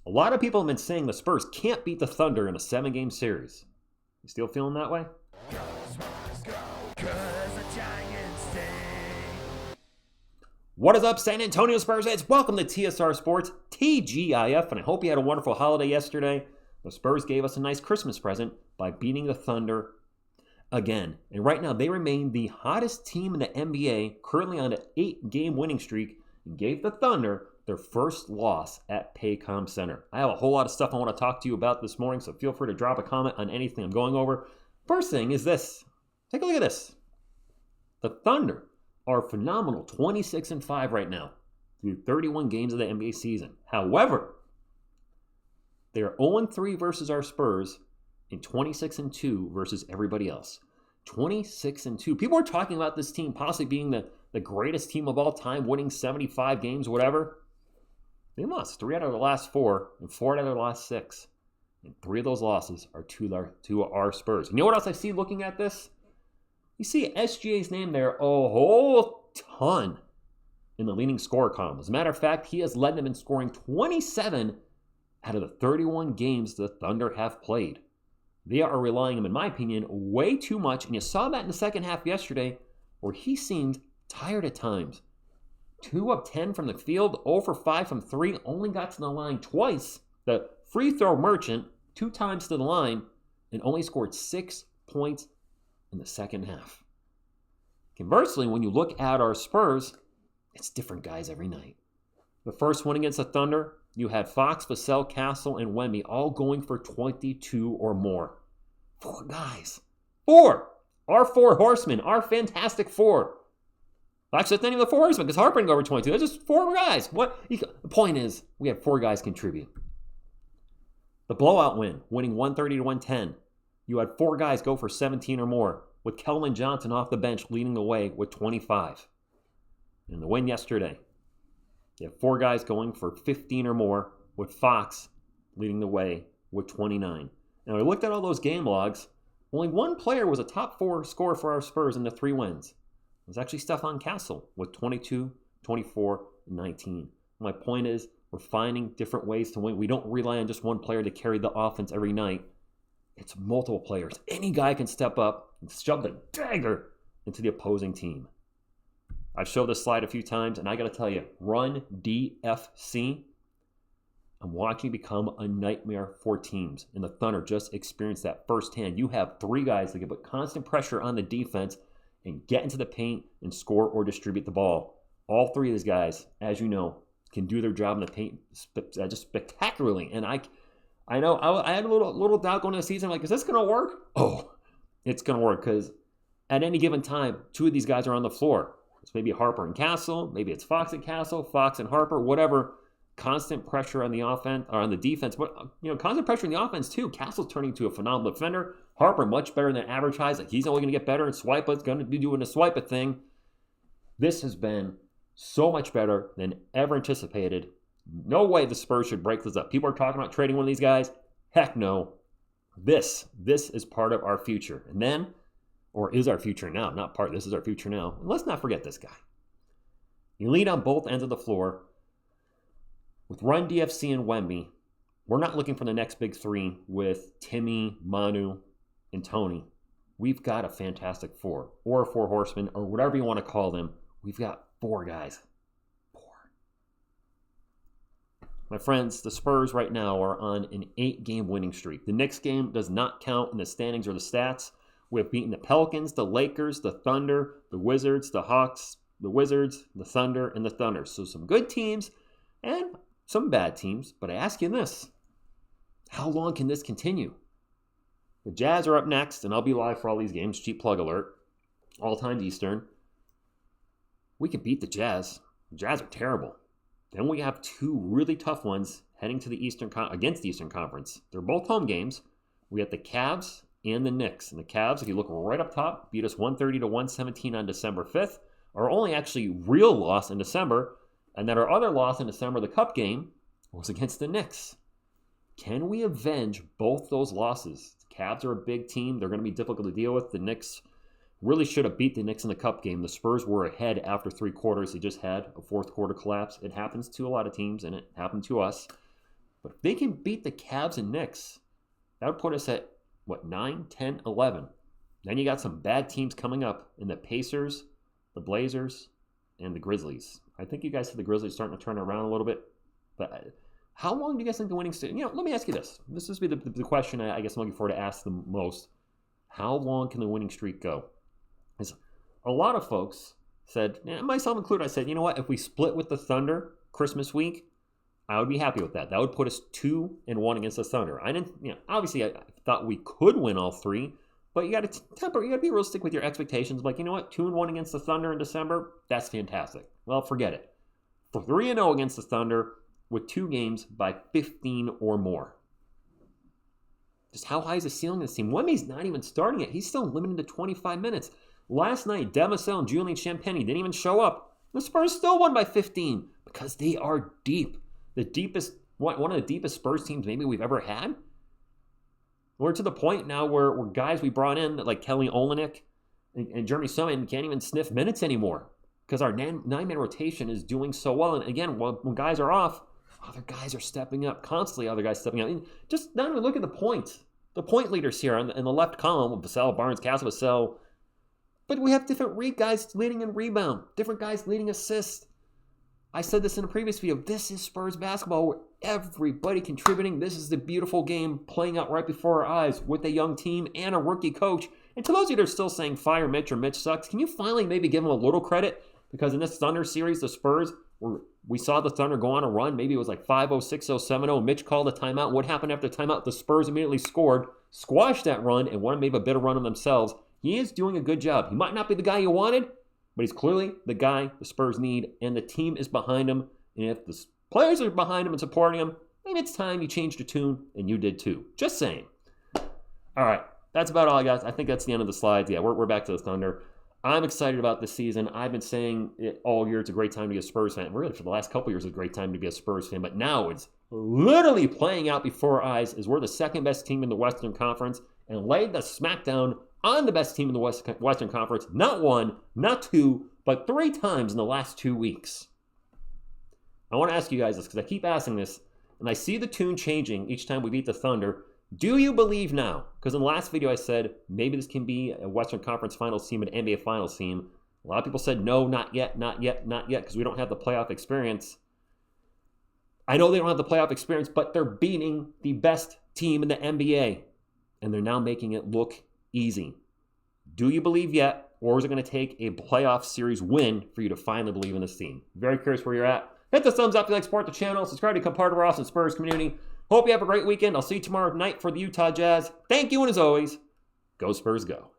A lot of people have been saying the Spurs can't beat the Thunder in a 7-game series. You still feeling that way? Go, Spurs, go, 'cause the Giants stay. What is up, San Antonio Spurs fans? Welcome to TSR Sports, TGIF, and I hope you had a wonderful holiday yesterday. The Spurs gave us a nice Christmas present by beating the Thunder again. And right now, they remain the hottest team in the NBA, currently on an 8-game winning streak, and gave the Thunder their first loss at Paycom Center. I have a whole lot of stuff I want to talk to you about this morning, so feel free to drop a comment on anything I'm going over. First thing is this. Take a look at this. The Thunder are phenomenal, 26-5 right now through 31 games of the NBA season. However, they are 0-3 versus our Spurs and 26-2 versus everybody else. 26-2. People are talking about this team possibly being the greatest team of all time, winning 75 games, whatever. They lost 3 out of the last 4 and 4 out of their last 6. And 3 of those losses are to our Spurs. You know what else I see looking at this? You see SGA's name there a whole ton in the leading scorer column. As a matter of fact, he has led them in scoring 27 out of the 31 games the Thunder have played. They are relying on him, in my opinion, way too much. And you saw that in the second half yesterday where he seemed tired at times. 2 of 10 from the field, 0 for 5 from 3, only got to the line twice. The free throw merchant, 2 times to the line, and only scored 6 points in the second half. Conversely, when you look at our Spurs, it's different guys every night. The first one against the Thunder, you had Fox, Vassell, Castle, and Wemby all going for 22 or more. 4 guys. 4! Our 4 horsemen, our fantastic 4. Actually, that's not even the 4 horsemen because Harper didn't go over 22. That's just 4 guys. The point is, we had 4 guys contribute. The blowout win, winning 130-110. You had 4 guys go for 17 or more, with Keldon Johnson off the bench leading the way with 25. And the win yesterday, you have 4 guys going for 15 or more, with Fox leading the way with 29. Now, I looked at all those game logs. Only 1 player was a top 4 scorer for our Spurs in the 3 wins. It was actually Stephon Castle with 22, 24, and 19. My point is, we're finding different ways to win. We don't rely on just one player to carry the offense every night. It's multiple players. Any guy can step up and shove the dagger into the opposing team. I've showed this slide a few times, and I got to tell you, run DFC. I'm watching become a nightmare for teams, and the Thunder just experienced that firsthand. You have 3 guys that can put constant pressure on the defense and get into the paint and score or distribute the ball. All 3 of these guys, as you know, can do their job in the paint just spectacularly. And I know I had a little doubt going into the season. Like, is this going to work? Oh, it's going to work because at any given time, 2 of these guys are on the floor. It's maybe Harper and Castle, maybe it's Fox and Castle, Fox and Harper, whatever. Constant pressure on the offense or on the defense, but constant pressure on the offense too. Castle's turning into a phenomenal defender. Harper much better than average highs. Like, he's only going to get better, and Swipa's going to be doing the Swipa thing. This has been so much better than ever anticipated. No way the Spurs should break this up. People are talking about trading one of these guys. Heck no. This is part of our future. And then, or is our future now, not part, this is our future now. And let's not forget this guy. You lead on both ends of the floor. With Run DFC and Wemby, we're not looking for the next big 3 with Timmy, Manu, and Tony. We've got a fantastic 4, or 4 horsemen, or whatever you want to call them. We've got 4 guys. 4. My friends, the Spurs right now are on an 8-game winning streak. The Knicks game does not count in the standings or the stats. We have beaten the Pelicans, the Lakers, the Thunder, the Wizards, the Hawks, the Wizards, the Thunder, and the Thunder. So some good teams and some bad teams. But I ask you this. How long can this continue? The Jazz are up next, and I'll be live for all these games. Cheap plug alert. All times Eastern. We can beat the Jazz. The Jazz are terrible. Then we have 2 really tough ones heading to the against the Eastern Conference. They're both home games. We have the Cavs and the Knicks. And the Cavs, if you look right up top, beat us 130-117 on December 5th. Our only actually real loss in December. And then our other loss in December, the Cup game, was against the Knicks. Can we avenge both those losses? The Cavs are a big team. They're going to be difficult to deal with. The Knicks really should have beat the Knicks in the Cup game. The Spurs were ahead after 3 quarters. They just had a 4th quarter collapse. It happens to a lot of teams, and it happened to us. But if they can beat the Cavs and Knicks, that would put us at, 9, 10, 11. Then you got some bad teams coming up in the Pacers, the Blazers, and the Grizzlies. I think you guys see the Grizzlies starting to turn around a little bit. But how long do you guys think the winning streak? Let me ask you this. This would be the question I guess I'm looking forward to ask the most. How long can the winning streak go? Because a lot of folks said, myself included, I said, you know what? If we split with the Thunder Christmas week, I would be happy with that. That would put us 2-1 against the Thunder. I didn't, obviously I thought we could win all three, but you got to be realistic with your expectations. Like, you know what? 2-1 against the Thunder in December, that's fantastic. Well, forget it. For 3-0 against the Thunder with 2 games by 15 or more. Just how high is the ceiling of this team? Wemby's not even starting it. He's still limited to 25 minutes. Last night, Devin Vassell and Julian Champagnie didn't even show up. The Spurs still won by 15 because they are deep. The deepest, one of the deepest Spurs teams maybe we've ever had. We're to the point now where guys we brought in, like Kelly Olynyk and Jeremy Sohan, can't even sniff minutes anymore because our 9-man rotation is doing so well. And again, when guys are off, other guys are stepping up constantly. Other guys stepping up. And just not even look at the points. The point leaders here in the left column, Vassell, Barnes, Castle, Vassell. But we have different guys leading in rebound, different guys leading assists. I said this in a previous video. This is Spurs basketball where everybody contributing. This is the beautiful game playing out right before our eyes with a young team and a rookie coach. And to those of you that are still saying fire Mitch or Mitch sucks, can you finally maybe give him a little credit? Because in this Thunder series, the Spurs, we saw the Thunder go on a run. Maybe it was like 5-0, 6-0, 7-0. Mitch called a timeout. What happened after the timeout? The Spurs immediately scored, squashed that run, and wanted maybe a better run on themselves. He is doing a good job. He might not be the guy you wanted, but he's clearly the guy the Spurs need, and the team is behind him. And if the players are behind him and supporting him, maybe it's time you changed your tune, and you did too. Just saying. All right, that's about all I got. I think that's the end of the slides. Yeah, we're back to the Thunder. I'm excited about this season. I've been saying it all year. It's a great time to be a Spurs fan. Really, for the last couple years, it's a great time to be a Spurs fan. But now it's literally playing out before our eyes as we're the second best team in the Western Conference and laid the smackdown on the best team in the Western Conference, not 1, not 2, but 3 times in the last 2 weeks. I want to ask you guys this because I keep asking this, and I see the tune changing each time we beat the Thunder. Do you believe now? Because in the last video I said maybe this can be a Western Conference Finals team, an NBA Finals team. A lot of people said no, not yet, because we don't have the playoff experience. I know they don't have the playoff experience, but they're beating the best team in the NBA, and they're now making it look easy. Do you believe yet, or is it going to take a playoff series win for you to finally believe in this team? Very curious where you're at. Hit the thumbs up if you like support the channel. Subscribe to become part of our awesome Spurs community. Hope you have a great weekend. I'll see you tomorrow night for the Utah Jazz. Thank you, and as always, go Spurs go.